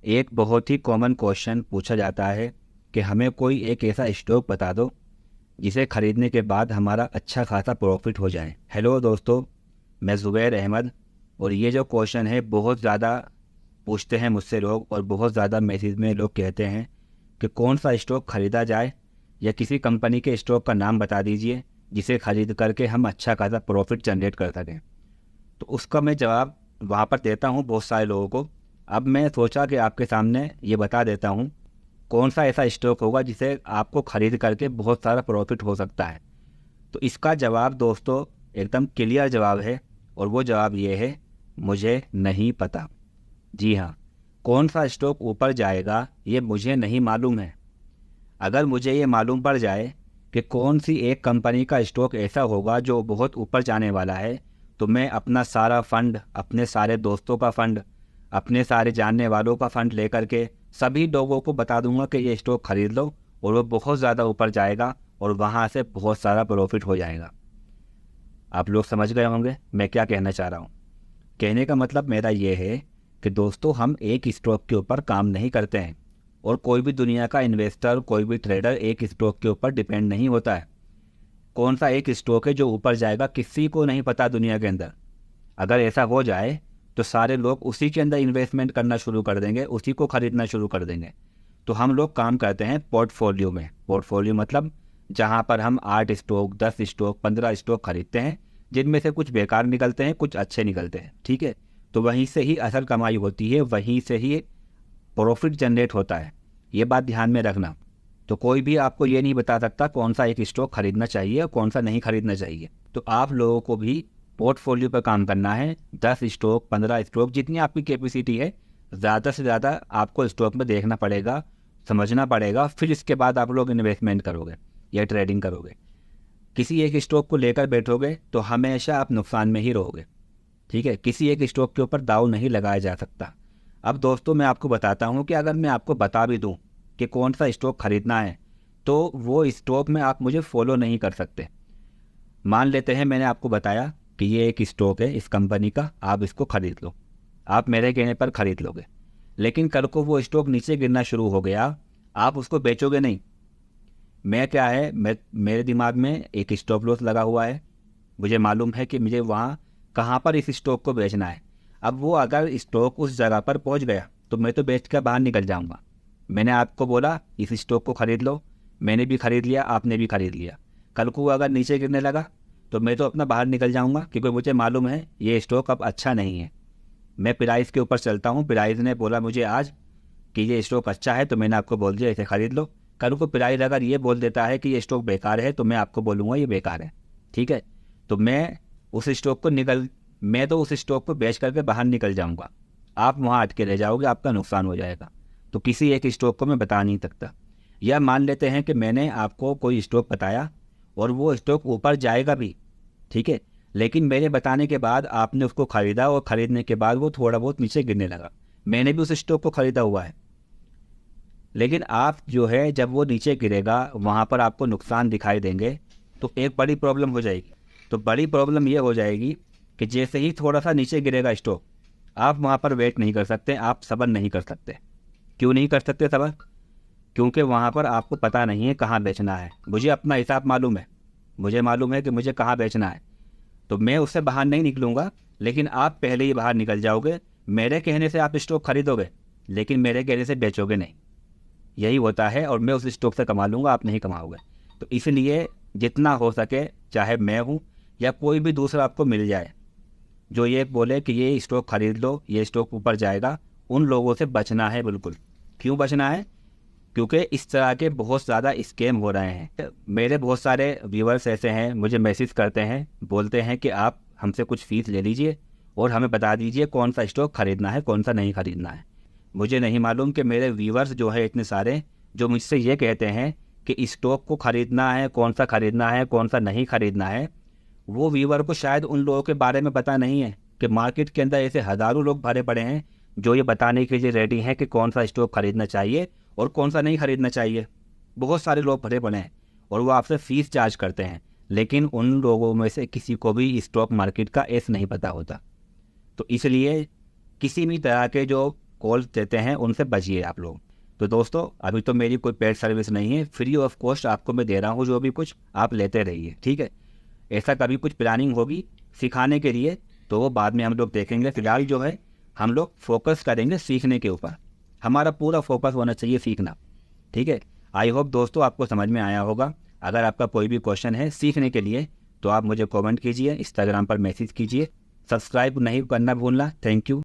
एक बहुत ही common question पूछा जाता है कि हमें कोई एक ऐसा स्टॉक बता दो जिसे खरीदने के बाद हमारा अच्छा खासा प्रॉफिट हो जाए। हेलो दोस्तों, मैं ज़ुबैर अहमद। और ये जो क्वेश्चन है बहुत ज़्यादा पूछते हैं मुझसे लोग, और बहुत ज़्यादा मैसेज में लोग कहते हैं कि कौन सा स्टॉक ख़रीदा जाए, या किसी कंपनी के स्टॉक का नाम बता दीजिए जिसे ख़रीद करके हम अच्छा खासा प्रॉफिट जनरेट कर सकें। तो उसका मैं जवाब वहाँ पर देता हूँ बहुत सारे लोगों को। अब मैं सोचा कि आपके सामने ये बता देता हूँ कौन सा ऐसा स्टॉक होगा जिसे आपको ख़रीद करके बहुत सारा प्रॉफिट हो सकता है। तो इसका जवाब दोस्तों एकदम क्लियर जवाब है, और वो जवाब ये है, मुझे नहीं पता। जी हाँ, कौन सा स्टॉक ऊपर जाएगा ये मुझे नहीं मालूम है। अगर मुझे ये मालूम पड़ जाए कि कौन सी एक कंपनी का स्टॉक ऐसा होगा जो बहुत ऊपर जाने वाला है, तो मैं अपना सारा फंड, अपने सारे दोस्तों का फंड, अपने सारे जानने वालों का फंड लेकर के सभी लोगों को बता दूंगा कि ये स्टॉक खरीद लो, और वो बहुत ज़्यादा ऊपर जाएगा और वहाँ से बहुत सारा प्रॉफिट हो जाएगा। आप लोग समझ गए होंगे मैं क्या कहना चाह रहा हूँ। कहने का मतलब मेरा ये है कि दोस्तों, हम एक स्टॉक के ऊपर काम नहीं करते हैं, और कोई भी दुनिया का इन्वेस्टर, कोई भी ट्रेडर एक स्टॉक के ऊपर डिपेंड नहीं होता है। कौन सा एक स्टॉक है जो ऊपर जाएगा किसी को नहीं पता दुनिया के अंदर। अगर ऐसा हो जाए तो सारे लोग उसी के अंदर इन्वेस्टमेंट करना शुरू कर देंगे, उसी को खरीदना शुरू कर देंगे। तो हम लोग काम करते हैं पोर्टफोलियो में। पोर्टफोलियो मतलब जहाँ पर हम 8 स्टॉक, 10 स्टॉक, 15 स्टॉक खरीदते हैं, जिनमें से कुछ बेकार निकलते हैं, कुछ अच्छे निकलते हैं। ठीक है, तो वहीं से ही असल कमाई होती है, वहीं से ही प्रॉफिट जनरेट होता है। ये बात ध्यान में रखना। तो कोई भी आपको ये नहीं बता सकता कौन सा एक स्टॉक खरीदना चाहिए और कौन सा नहीं खरीदना चाहिए। तो आप लोगों को भी पोर्टफोलियो पर काम करना है। 10 स्टॉक, 15 स्टॉक, जितनी आपकी कैपेसिटी है, ज़्यादा से ज़्यादा आपको स्टॉक में देखना पड़ेगा, समझना पड़ेगा। फिर इसके बाद आप लोग इन्वेस्टमेंट करोगे या ट्रेडिंग करोगे। किसी एक स्टॉक को लेकर बैठोगे तो हमेशा आप नुकसान में ही रहोगे। ठीक है, किसी एक स्टॉक के ऊपर दाव नहीं लगाया जा सकता। अब दोस्तों, मैं आपको बताता हूँ कि अगर मैं आपको बता भी दूँ कि कौन सा स्टॉक खरीदना है, तो वो स्टॉक में आप मुझे फॉलो नहीं कर सकते। मान लेते हैं मैंने आपको बताया कि ये एक स्टॉक है इस कंपनी का, आप इसको खरीद लो। आप मेरे कहने पर खरीद लोगे, लेकिन कल को वो स्टॉक नीचे गिरना शुरू हो गया, आप उसको बेचोगे नहीं। मैं क्या है, मेरे दिमाग में एक स्टॉप लॉस लगा हुआ है। मुझे मालूम है कि मुझे वहाँ कहाँ पर इस स्टॉक को बेचना है। अब वो अगर स्टॉक उस जगह पर पहुँच गया तो मैं तो बेच कर बाहर निकल जाऊँगा। मैंने आपको बोला इस स्टॉक को खरीद लो, मैंने भी खरीद लिया, आपने भी खरीद लिया। कल को वो अगर नीचे गिरने लगा तो मैं तो अपना बाहर निकल जाऊँगा, क्योंकि मुझे मालूम है ये स्टॉक अब अच्छा नहीं है। मैं प्राइस के ऊपर चलता हूँ। प्राइस ने बोला मुझे आज कि ये स्टॉक अच्छा है, तो मैंने आपको बोल दिया इसे खरीद लो। कल को प्राइस अगर ये बोल देता है कि ये स्टॉक बेकार है, तो मैं आपको बोलूँगा ये बेकार है। ठीक है, तो मैं तो उस स्टॉक को बेच करके बाहर निकल जाऊँगा। आप वहाँ अटके रह जाओगे, आपका नुकसान हो जाएगा। तो किसी एक स्टॉक को मैं बता नहीं सकता। या मान लेते हैं कि मैंने आपको कोई स्टॉक बताया और वो स्टॉक ऊपर जाएगा भी, ठीक है, लेकिन मेरे बताने के बाद आपने उसको खरीदा, और खरीदने के बाद वो थोड़ा बहुत नीचे गिरने लगा। मैंने भी उस स्टॉक को खरीदा हुआ है, लेकिन आप जो है जब वो नीचे गिरेगा वहाँ पर आपको नुकसान दिखाई देंगे, तो एक बड़ी प्रॉब्लम हो जाएगी। तो बड़ी प्रॉब्लम ये हो जाएगी कि जैसे ही थोड़ा सा नीचे गिरेगा स्टॉक, आप वहाँ पर वेट नहीं कर सकते, आप सब्र नहीं कर सकते। क्यों नहीं कर सकते सब्र? क्योंकि वहाँ पर आपको पता नहीं है कहाँ बेचना है। मुझे अपना हिसाब मालूम है, मुझे मालूम है कि मुझे कहाँ बेचना है, तो मैं उससे बाहर नहीं निकलूँगा। लेकिन आप पहले ही बाहर निकल जाओगे। मेरे कहने से आप स्टॉक खरीदोगे, लेकिन मेरे कहने से बेचोगे नहीं। यही होता है, और मैं उस स्टॉक से कमा लूँगा, आप नहीं कमाओगे। तो इसलिए जितना हो सके, चाहे मैं हूँ या कोई भी दूसरा आपको मिल जाए जो ये बोले कि ये स्टॉक खरीद लो, ये स्टॉक ऊपर जाएगा, उन लोगों से बचना है बिल्कुल। क्यों बचना है? क्योंकि इस तरह के बहुत ज़्यादा स्कैम हो रहे हैं। मेरे बहुत सारे व्यूअर्स ऐसे हैं, मुझे मैसेज करते हैं, बोलते हैं कि आप हमसे कुछ फ़ीस ले लीजिए और हमें बता दीजिए कौन सा स्टॉक खरीदना है, कौन सा नहीं खरीदना है। मुझे नहीं मालूम कि मेरे व्यूअर्स जो है इतने सारे, जो मुझसे ये कहते हैं कि स्टॉक को खरीदना है, कौन सा खरीदना है, कौन सा नहीं खरीदना है, वो व्यूअर को शायद उन लोगों के बारे में पता नहीं है कि मार्केट के अंदर ऐसे हज़ारों लोग भरे पड़े हैं जो ये बताने के लिए रेडी हैं कि कौन सा स्टॉक खरीदना चाहिए और कौन सा नहीं खरीदना चाहिए। बहुत सारे लोग भरे पड़े हैं और वो आपसे फ़ीस चार्ज करते हैं, लेकिन उन लोगों में से किसी को भी स्टॉक मार्केट का एस नहीं पता होता। तो इसलिए किसी भी तरह के जो कॉल देते हैं उनसे बचिए आप लोग। तो दोस्तों अभी तो मेरी कोई पेड सर्विस नहीं है, फ्री ऑफ कॉस्ट आपको मैं दे रहा हूँ, जो भी कुछ आप लेते रहिए, ठीक है। ऐसा कभी कुछ प्लानिंग होगी सिखाने के लिए तो वो बाद में हम लोग देखेंगे। फिलहाल जो है हम लोग फोकस करेंगे सीखने के ऊपर, हमारा पूरा फोकस होना चाहिए सीखना, ठीक है। आई होप दोस्तों आपको समझ में आया होगा। अगर आपका कोई भी क्वेश्चन है सीखने के लिए तो आप मुझे कमेंट कीजिए, इंस्टाग्राम पर मैसेज कीजिए। सब्सक्राइब नहीं करना भूलना। Thank you.